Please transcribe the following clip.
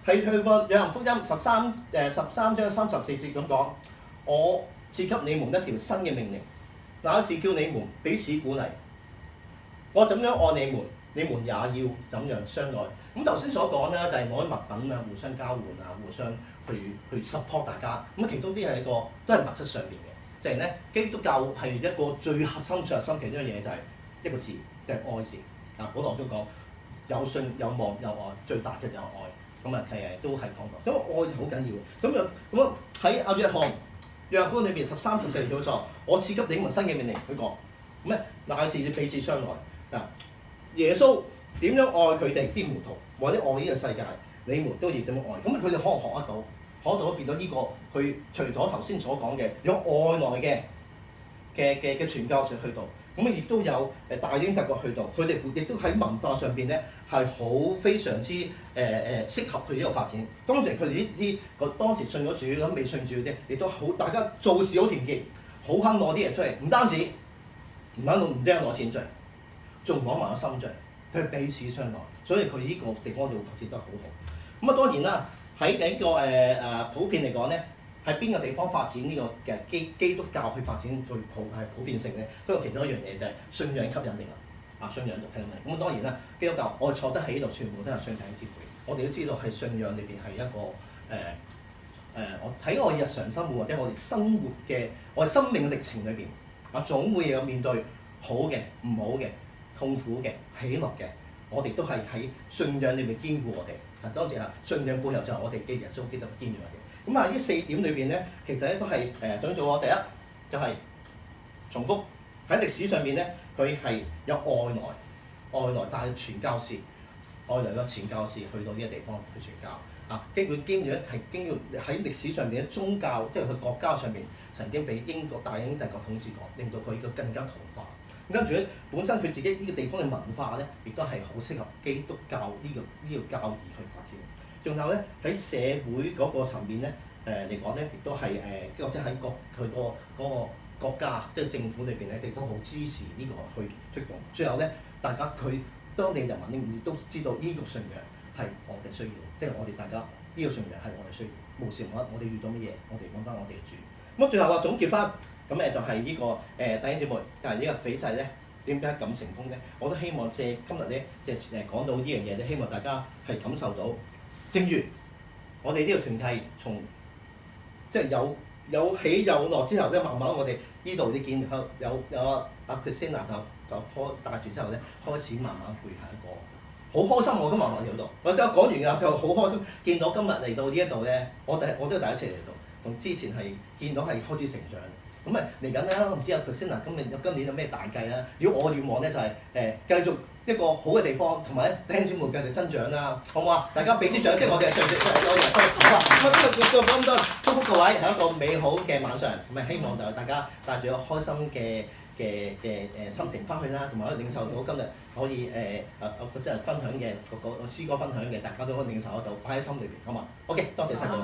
係去個約翰福音13章34節咁講，我賜給你們一條新嘅命令，那是叫你們彼此鼓勵。我怎樣愛你們，你們也要怎樣相愛。咁頭先所講咧，就係攞啲物品啊，互相交換啊，互相去 support 大家。咁其中啲係一個都係物質上面嘅，即係咧基督教係一個最核心其中一樣嘢就係一個字，就係愛字。啊，保羅都講有信有望有愛，最大嘅有愛。咁啊，其實都係講過，咁愛好緊要。咁喺約翰福音裏邊13、14節嗰，我賜給你們新嘅命令，佢講咁咧，乃是要彼此相愛。嗱，耶穌點樣愛佢哋啲門徒，或者愛呢個世界，你們都要點樣愛。咁佢哋可能學得到，學得到變咗呢個佢除咗頭先所講嘅用愛來嘅傳教士去到。咁亦都有大英帝國去到，佢哋亦都喺文化上邊咧係好非常之適合佢呢個發展。當然佢哋呢啲當時信咗主咁未信主嘅，亦都好大家做事好團結，好肯攞啲嘢出嚟，唔單止唔單攞錢出嚟，仲攞埋個心出嚟，佢彼此相愛，所以佢呢個地方就發展得好好。咁啊當然啦，喺呢個普遍嚟講咧。喺邊個地方發展呢個嘅基督教去發展最普遍性咧？都有其中一樣嘢就係信仰吸引力啦。信仰就吸引力。咁當然啦，基督教我哋坐得喺度，全部都係信仰之輩。我哋都知道係信仰裏邊係一個我喺我日常生活或者我哋生活嘅我哋生命嘅歷程裏邊，總會有面對好嘅、唔好嘅、痛苦嘅、喜樂嘅，我哋都係喺信仰裏邊堅固我哋。當然啦，信仰背後就係我哋嘅耶穌基督堅固我哋。咁呢4點裏邊咧，其實咧都係想做我第一就係、重複喺歷史上邊咧，佢係有外來帶傳教士，外來嘅傳教士去到呢個地方去傳教經驗係經過喺歷史上邊嘅宗教，即係佢國家上邊曾經俾大英帝國統治過，令到佢個更加同化。跟住咧，本身佢自己呢個地方嘅文化咧，亦都係好適合基督教呢個教義去發展。仲有咧喺社會嗰個層面咧，嚟講咧，亦都係或者喺佢嗰個國家即係政府裏邊咧，亦都好支持呢個去推動。最後咧，大家佢當地人民亦都知道呢個信仰係我哋需要，即係我哋大家呢個信仰係我哋需要。無時無刻我哋遇到乜嘢，我哋講翻我哋嘅主。咁最後話總結翻，咁就係呢個弟兄姊妹，但係呢個斐濟咧點解咁成功咧？我都希望借今日咧，即係講到呢樣嘢咧，希望大家係感受到。正如我哋呢個團契從即係有起有落之後咧，慢慢我哋呢度你見有阿 Christina 就帶住之後咧，開始慢慢配合一個好開心。我今日嚟到度，我講完㗎就好開心，見到今日嚟到呢一度咧，我都係第一次嚟到，同之前係見到係開始成長。咁嚟緊咧，我唔知阿 Christina 今年有咩大計啦？如果我願望咧就係繼續一個好嘅地方，同埋弟兄姊妹繼續增長啦，好唔好啊？大家俾啲掌聲，我哋係上帝我哋係好啊！今日講咁多，祝福各位係一個美好嘅晚上，咁希望就大家帶住一個開心嘅心情翻去啦，同埋可以領受到今日可以阿 Christina 分享嘅個詩歌分享嘅，大家都可以領受得到，擺喺心裏邊，好嘛？OK，多謝晒各位。